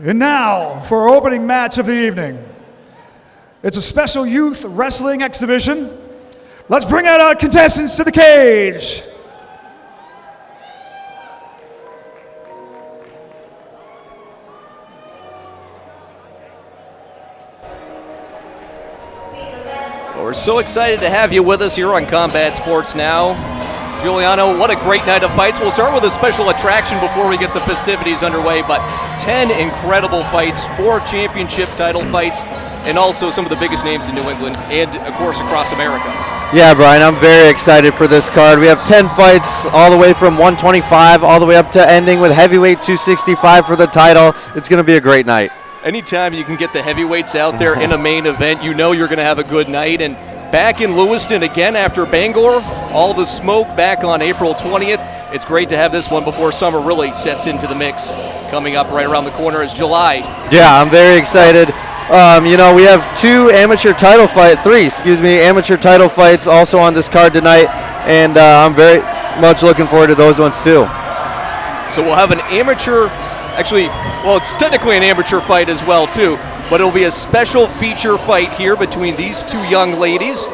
And now for our opening match of the evening. It's a special youth wrestling exhibition. Let's bring out our contestants to the cage. Well, we're so excited to have you with us here on Combat Sports Now. Giuliano, what a great night of fights. We'll start with a special attraction before we get the festivities underway, but 10 incredible fights, 4 championship title fights, and also some of the biggest names in New England and, of course, across America. Yeah, Brian, I'm very excited for this card. We have 10 fights all the way from 125 all the way up to ending with heavyweight 265 for the title. It's going to be a great night. Anytime you can get the heavyweights out there in a main event, you know you're going to have a good night. And back in Lewiston again after Bangor, all the smoke back on April 20th. It's great to have this one before summer really sets into the mix. Coming up right around the corner is July. Yeah, I'm very excited. We have amateur title title fights also on this card tonight, and I'm very much looking forward to those ones too. So we'll have an amateur, it's technically an amateur fight as well too, but it'll be a special feature fight here between these two young ladies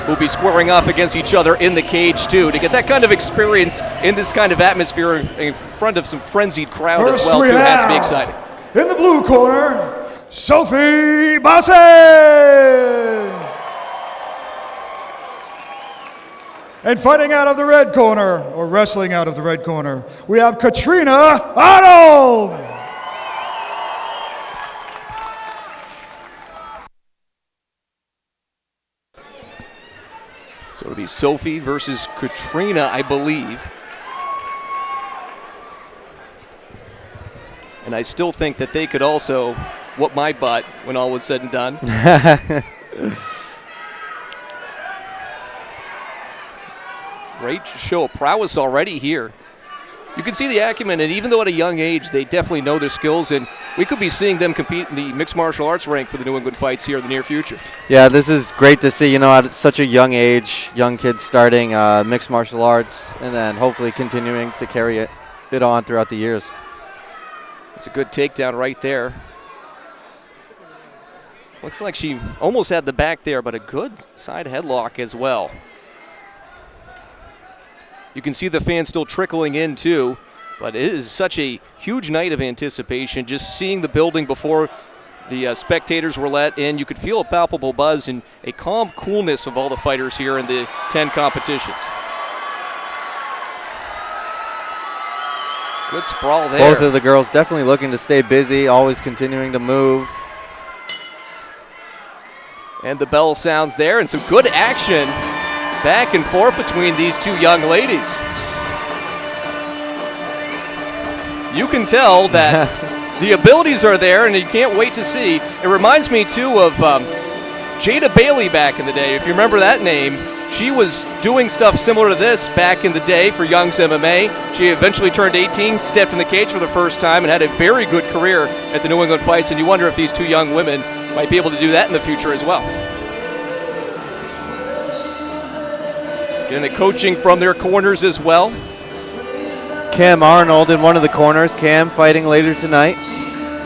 who'll be squaring off against each other in the cage too, to get that kind of experience in this kind of atmosphere in front of some frenzied crowd as well too. Has to be exciting. In the blue corner, Sophie Bosse. And fighting out of the red corner, or wrestling out of the red corner, we have Karina Arnold. So it'll be Sophie versus Karina, I believe. And I still think that they could also whoop my butt when all was said and done. Great show of prowess already here. You can see the acumen, and even though at a young age, they definitely know their skills, and we could be seeing them compete in the mixed martial arts rank for the New England fights here in the near future. Yeah, this is great to see, at such a young age, young kids starting mixed martial arts, and then hopefully continuing to carry it on throughout the years. It's a good takedown right there. Looks like she almost had the back there, but a good side headlock as well. You can see the fans still trickling in too, but it is such a huge night of anticipation. Just seeing the building before the spectators were let in, you could feel a palpable buzz and a calm coolness of all the fighters here in the 10 competitions. Good sprawl there. Both of the girls definitely looking to stay busy, always continuing to move. And the bell sounds there, and some good action back and forth between these two young ladies. You can tell that the abilities are there, and you can't wait to see. It reminds me, too, of Jada Bailey back in the day. If you remember that name, she was doing stuff similar to this back in the day for Young's MMA. She eventually turned 18, stepped in the cage for the first time, and had a very good career at the New England fights, and you wonder if these two young women might be able to do that in the future as well. Getting the coaching from their corners as well. Cam Arnold in one of the corners. Cam fighting later tonight.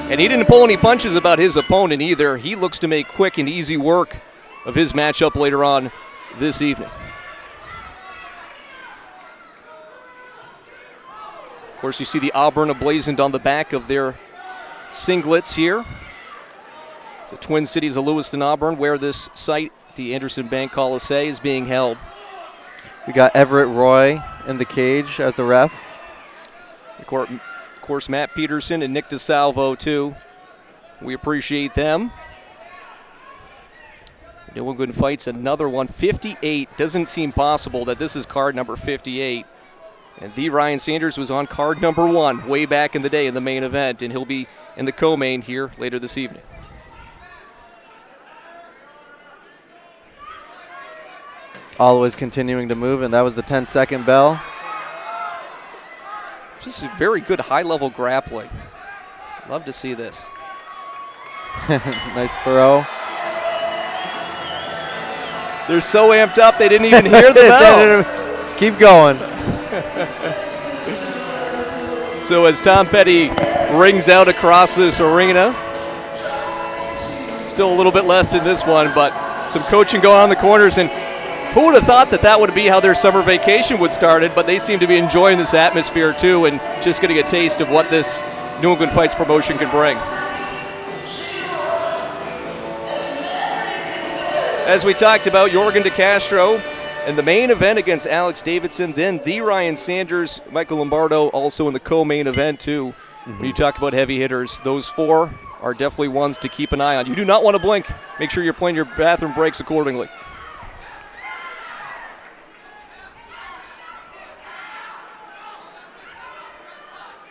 And he didn't pull any punches about his opponent either. He looks to make quick and easy work of his matchup later on this evening. Of course, you see the Auburn emblazoned on the back of their singlets here. The Twin Cities of Lewiston, Auburn, where this site, the Anderson Bank Coliseum, is being held. We got Everett Roy in the cage as the ref. Of course, Matt Peterson and Nick DeSalvo, too. We appreciate them. New England fights another one. 58. Doesn't seem possible that this is card number 58. And the Ryan Sanders was on card number 1 way back in the day in the main event, and he'll be in the co-main here later this evening. Always continuing to move, and that was the 10-second bell. Just very good high-level grappling. Love to see this. Nice throw. They're so amped up they didn't even hear the bell. Just keep going. So as Tom Petty rings out across this arena. Still a little bit left in this one, but some coaching going on in the corners. And who would have thought that that would be how their summer vacation would started, but they seem to be enjoying this atmosphere too and just getting a taste of what this New England Fights promotion can bring. As we talked about, Jorgen De Castro and the main event against Alex Davidson, then the Ryan Sanders, Michael Lombardo also in the co-main event too. When you talk about heavy hitters, those four are definitely ones to keep an eye on. You do not want to blink. Make sure you're playing your bathroom breaks accordingly.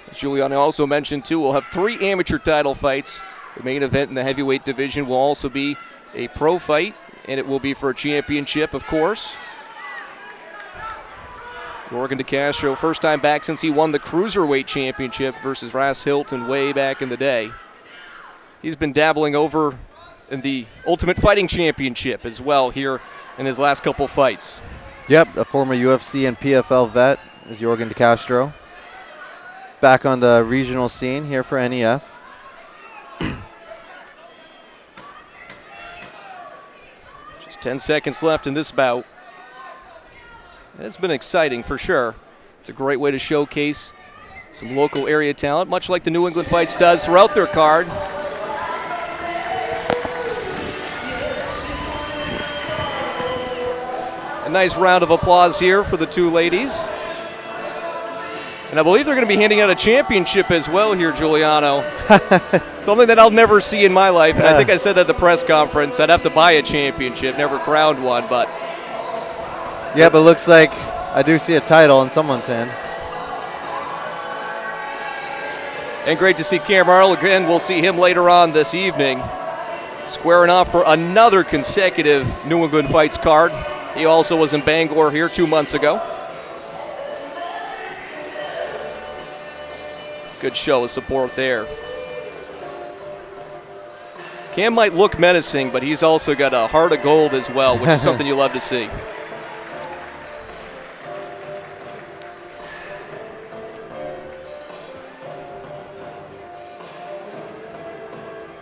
As Juliana also mentioned too, we'll have 3 amateur title fights. The main event in the heavyweight division will also be a pro fight, and it will be for a championship, of course. Jorgen De Castro, first time back since he won the Cruiserweight Championship versus Ras Hilton way back in the day. He's been dabbling over in the Ultimate Fighting Championship as well here in his last couple fights. Yep, a former UFC and PFL vet is Jorgen De Castro. Back on the regional scene here for NEF. Just 10 seconds left in this bout. And it's been exciting for sure. It's a great way to showcase some local area talent, much like the New England Fights does throughout their card. A nice round of applause here for the two ladies. And I believe they're going to be handing out a championship as well here, Giuliano. Something that I'll never see in my life. And I think I said that at the press conference. I'd have to buy a championship, never crowned one, but. Yeah, but it looks like I do see a title in someone's hand. And great to see Cam Arnold again. We'll see him later on this evening, squaring off for another consecutive New England Fights card. He also was in Bangor here 2 months ago. Good show of support there. Cam might look menacing, but he's also got a heart of gold as well, which is something you love to see.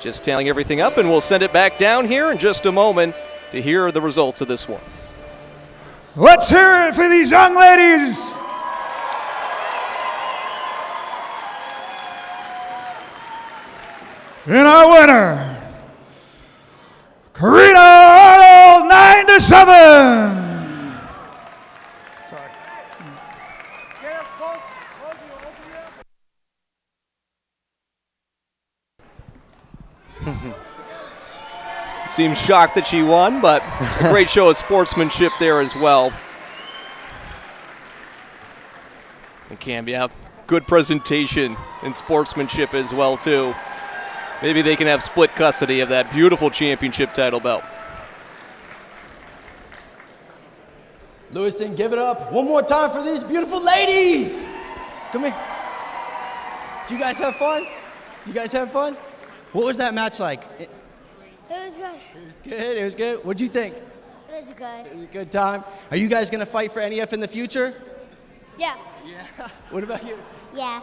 Just tallying everything up, and we'll send it back down here in just a moment to hear the results of this one. Let's hear it for these young ladies. And our winner, Karina Arnold, 9-7. Sorry. Seems shocked that she won, but a great show of sportsmanship there as well. And Cam, yeah, good presentation and sportsmanship as well, too. Maybe they can have split custody of that beautiful championship title belt. Lewiston, give it up one more time for these beautiful ladies. Come here. Did you guys have fun? You guys have fun? What was that match like? It was good. It was good. It was good. What'd you think? It was good. It was a good time. Are you guys going to fight for NEF in the future? Yeah. Yeah. What about you? Yeah.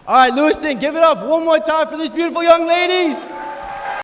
All right, Lewiston, give it up one more time for these beautiful young ladies.